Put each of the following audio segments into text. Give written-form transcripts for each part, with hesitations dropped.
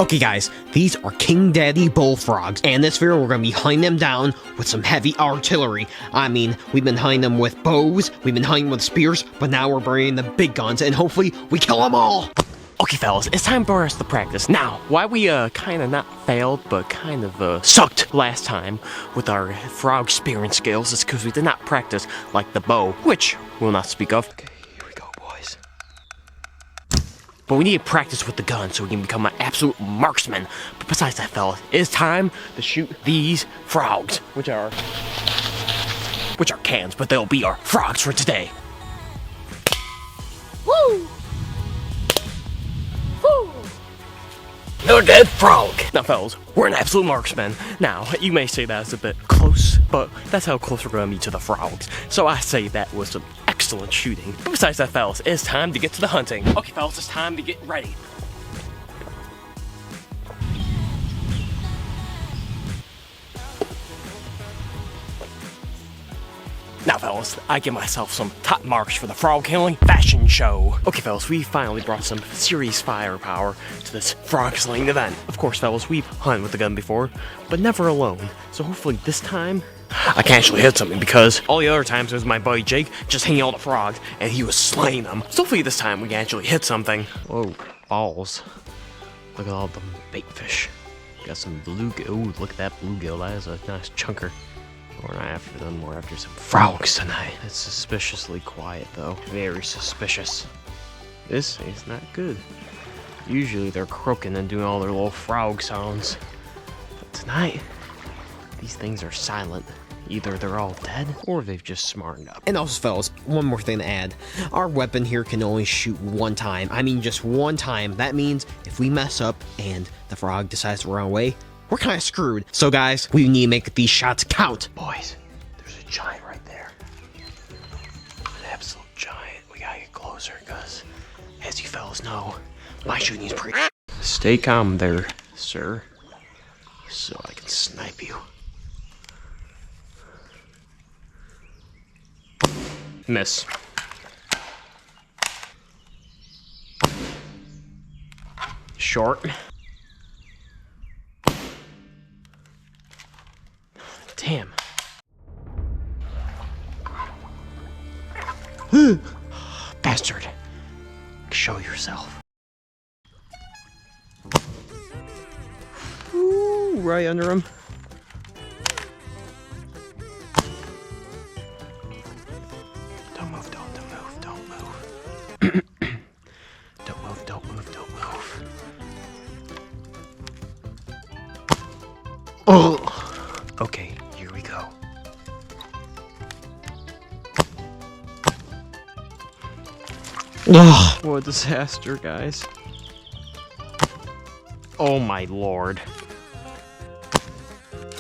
Okay guys, these are King Daddy Bullfrogs, and this video we're going to be hunting them down with some heavy artillery. I mean, we've been hunting them with bows, we've been hunting with spears, but now we're bringing the big guns, and hopefully we kill them all! Okay fellas, it's time for us to practice. Now, why we kinda not failed, but kind of sucked last time with our frog spearing skills is because we did not practice like the bow, which we'll not speak of. Okay, here we go boys. But we need to practice with the gun so we can become an absolute marksman. But besides that fellas, it's time to shoot these frogs, which are cans, but they'll be our frogs for today. Woo! No dead frog! Now fellas, we're an absolute marksman. Now, you may say that is a bit close, but that's how close we're gonna be to the frogs. So I say that was some excellent shooting. But besides that fellas, it's time to get to the hunting. Okay fellas, it's time to get ready. Now fellas, I give myself some top marks for the frog killing fashion show. Okay fellas, we finally brought some serious firepower to this frog slaying event. Of course fellas, we've hunted with the gun before, but never alone. So hopefully this time, I can actually hit something because all the other times it was my buddy Jake just hanging all the frogs and he was slaying them. So hopefully this time we can actually hit something. Whoa, balls. Look at all the bait fish. Got some bluegill. Ooh, look at that bluegill, that is a nice chunker. We're not after them, we're after some frogs tonight. It's suspiciously quiet though. Very suspicious. This is not good. Usually they're croaking and doing all their little frog sounds. But tonight, these things are silent. Either they're all dead, or they've just smartened up. And also fellas, one more thing to add. Our weapon here can only shoot one time. I mean just one time. That means if we mess up and the frog decides to run away, we're kind of screwed. So guys, we need to make these shots count. Boys, there's a giant right there. An absolute giant. We gotta get closer because, as you fellas know, my shooting is pretty... Stay calm there, sir, so I can snipe you. Miss. Short. Damn. Bastard. Show yourself. Ooh, right under him. Don't move, don't move, don't move. Don't move, don't move, don't move. Oh! Okay. Here we go. Ugh, what a disaster, guys. Oh my lord.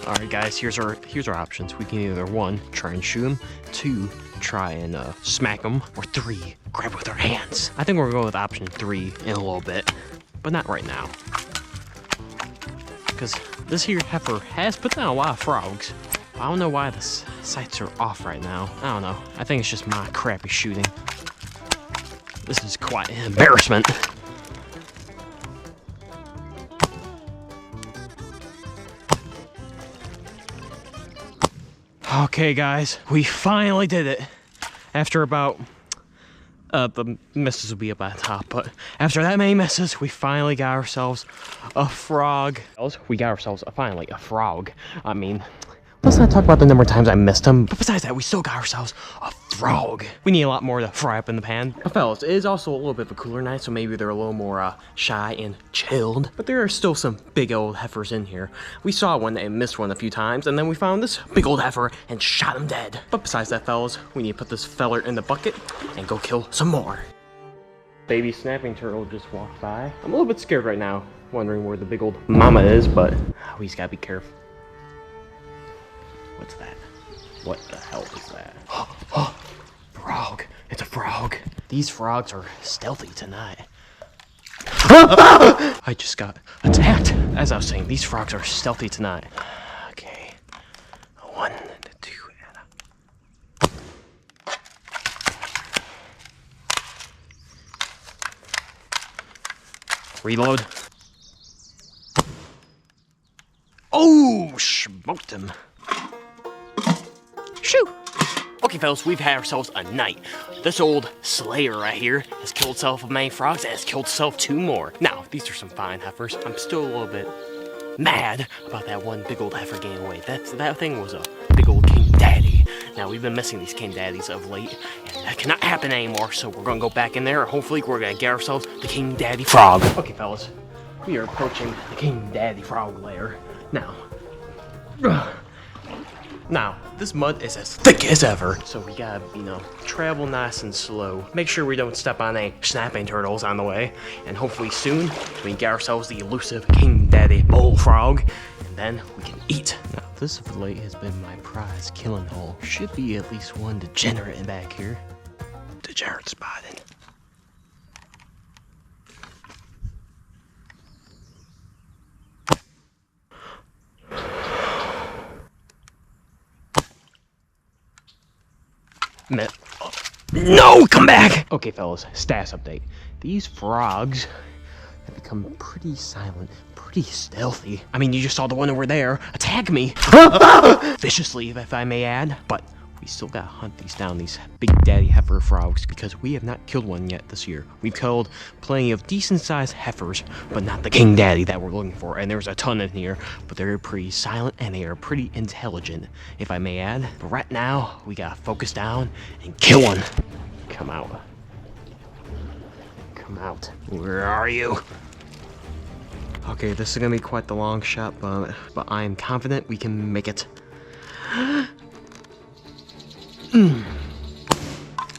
Alright guys, here's our options. We can either 1, try and shoot him, 2, try and smack him, or 3, grab with our hands. I think we're going with option 3 in a little bit, but not right now. Because this here heifer has put down a lot of frogs. I don't know why the sights are off right now. I don't know. I think it's just my crappy shooting. This is quite an embarrassment. Okay, guys. We finally did it. After about... the misses will be up at the top, but after that many misses, we finally got ourselves a frog. We got ourselves finally a frog. I mean, let's not talk about the number of times I missed him, but besides that, we still got ourselves a frog. We need a lot more to fry up in the pan. But fellas, it is also a little bit of a cooler night, so maybe they're a little more shy and chilled. But there are still some big old heifers in here. We saw one and missed one a few times, and then we found this big old heifer and shot him dead. But besides that, fellas, we need to put this feller in the bucket and go kill some more. Baby snapping turtle just walked by. I'm a little bit scared right now, wondering where the big old mama is, but we just gotta be careful. What's that? What the hell is that? Oh, frog. It's a frog. These frogs are stealthy tonight. I just got attacked. As I was saying, these frogs are stealthy tonight. Okay. 1, 2, and reload. Oh, smoked him. Shoo! Okay, fellas, we've had ourselves a night. This old slayer right here has killed himself with many frogs and has killed himself 2 more. Now, these are some fine heifers. I'm still a little bit mad about that one big old heifer getting away. That thing was a big old king daddy. Now, we've been missing these king daddies of late, and that cannot happen anymore, so we're gonna go back in there, and hopefully we're gonna get ourselves the king daddy frog. Okay, fellas, we are approaching the king daddy frog lair. Now, this mud is as thick as ever, so we gotta, travel nice and slow. Make sure we don't step on any snapping turtles on the way, and hopefully soon we can get ourselves the elusive King Daddy Bullfrog, and then we can eat. Now, this of late has been my prize killing hole. Should be at least one degenerate back here. Degenerate spotted. No, come back! Okay, fellas, status update. These frogs have become pretty silent, pretty stealthy. I mean, you just saw the one over there attack me. Viciously, if I may add. But we still gotta hunt these big daddy heifer frogs because we have not killed one yet this year. We've killed plenty of decent-sized heifers, but not the king daddy that we're looking for. And there's a ton in here, but they're pretty silent and they are pretty intelligent, if I may add. But right now, we gotta focus down and kill one. Come out. Come out. Where are you? Okay, this is gonna be quite the long shot, but I am confident we can make it.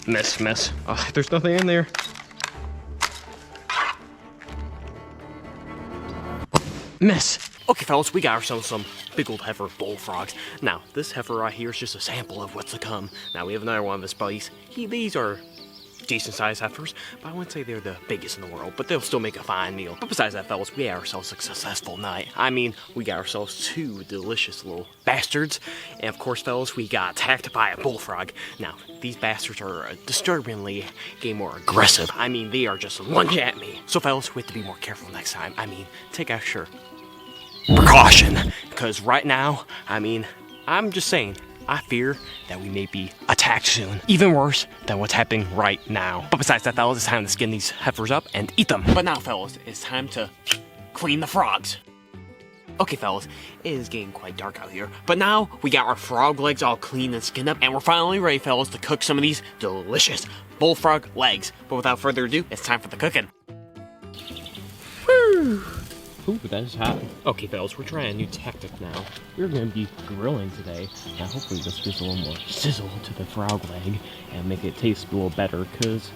Miss. Oh, there's nothing in there. Miss. Okay, fellas, we got ourselves some big old heifer bullfrogs. Now, this heifer right here is just a sample of what's to come. Now, we have another one of his buddies. These are decent-sized heifers, but I wouldn't say they're the biggest in the world, but they'll still make a fine meal. But besides that, fellas, we had ourselves a successful night. I mean, we got ourselves 2 delicious little bastards, and of course, fellas, we got attacked by a bullfrog. Now, these bastards are disturbingly getting more aggressive. I mean, they are just lunging at me. So, fellas, we have to be more careful next time. I mean, take extra precaution, because right now, I'm just saying, I fear that we may be attacked soon. Even worse than what's happening right now. But besides that, fellas, it's time to skin these heifers up and eat them. But now, fellas, it's time to clean the frogs. Okay, fellas, it is getting quite dark out here. But now, we got our frog legs all clean and skinned up, and we're finally ready, fellas, to cook some of these delicious bullfrog legs. But without further ado, it's time for the cooking. Whew. Ooh, that is hot. Okay, fellas, we're trying a new tactic now. We're going to be grilling today. Now, hopefully this gives a little more sizzle to the frog leg and make it taste a little better, because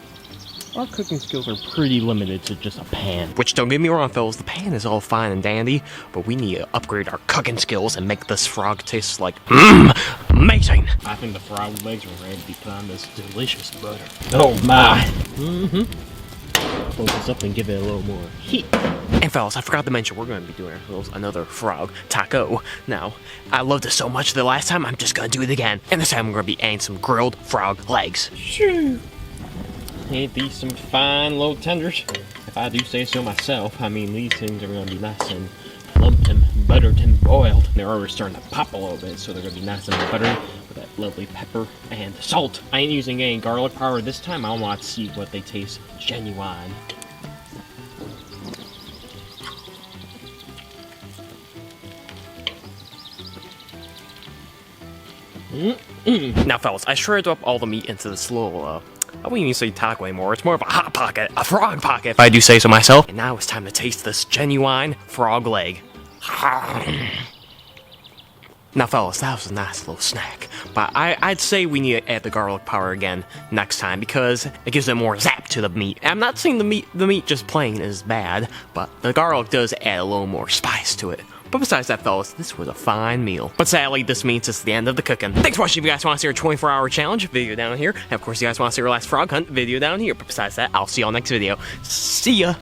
our cooking skills are pretty limited to just a pan. Which, don't get me wrong, fellas, the pan is all fine and dandy, but we need to upgrade our cooking skills and make this frog taste like, amazing! I think the frog legs are ready to be put on this delicious butter. Oh my! Close this up and give it a little more heat. And fellas, I forgot to mention, we're going to be doing ourselves another frog taco. Now, I loved it so much the last time, I'm just going to do it again. And this time, we're going to be adding some grilled frog legs. Shoo! Ain't these some fine little tenders? If I do say so myself, these things are going to be nice and plumped and buttered and boiled. They're already starting to pop a little bit, so they're going to be nice and buttery with that lovely pepper and salt. I ain't using any garlic powder this time. I want to see what they taste genuine. Now, fellas, I shredded up all the meat into this little, I wouldn't even say taco anymore. It's more of a hot pocket, a frog pocket, if I do say so myself. And now it's time to taste this genuine frog leg. Now, fellas, that was a nice little snack, but I'd say we need to add the garlic powder again next time because it gives it more zap to the meat. And I'm not saying the meat just plain is bad, but the garlic does add a little more spice to it. But besides that, fellas, this was a fine meal. But sadly, this means it's the end of the cooking. Thanks for watching. If you guys want to see our 24-hour challenge video down here, and of course, you guys want to see our last frog hunt video down here. But besides that, I'll see y'all next video. See ya!